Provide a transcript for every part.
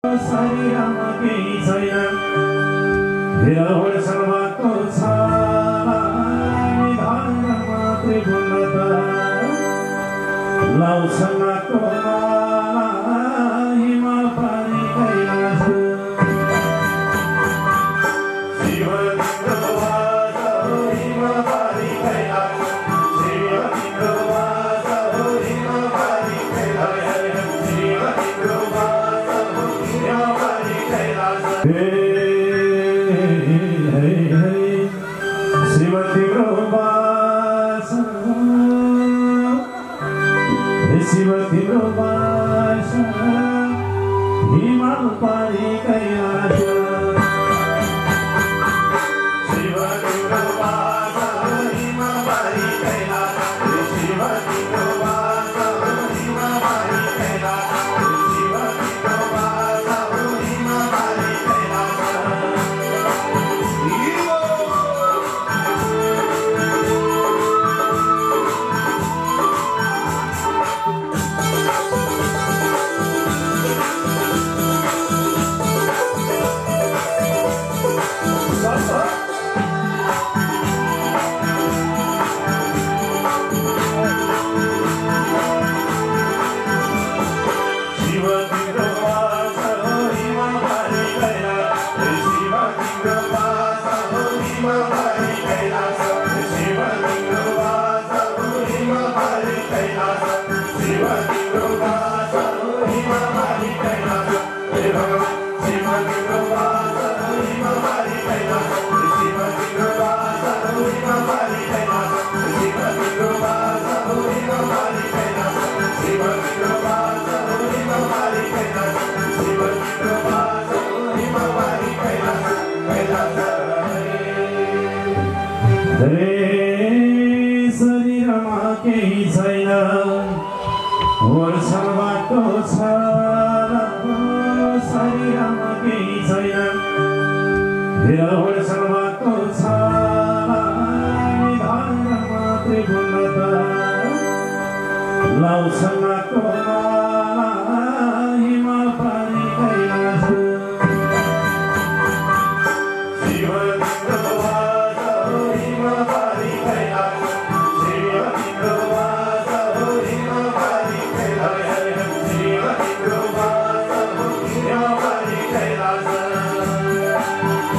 शरीरमा केही छैन भिरहोड सर्वको छ निधान मात्रै पूर्णता लौसनाको हिमा पानी कैलाश शिव तिम्रो वास हो हिमा पानी कैलाश शिव तिम्रो वास हो हिमा पानी कैलाश शिव तिम्रो वास हो हिमा पानी कैलाश शिव तिम्रो वास शिव तिम्रो वास हिमाल पारी कैलाश शिव तिम्रो वास हिमा पारी कैलाश शिव तिम्रो वास हिमा पारी कैलाश शिव तिम्रो वास हिमा पारी कैलाश शरीरमा केही छैन वर्षबाट छ शरीरमा केही छैन वर्षबाट छ निधान मात्रै पूर्णता लौसनाको हिमा पानी कैलाश शिव तिम्रो वास हो हिमा पारी कैलाश शिव तिम्रो वास हो हिमा पारी कैलाश शिव तिम्रो वास हो हिमा पारी कैलाश शिव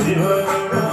तिम्रो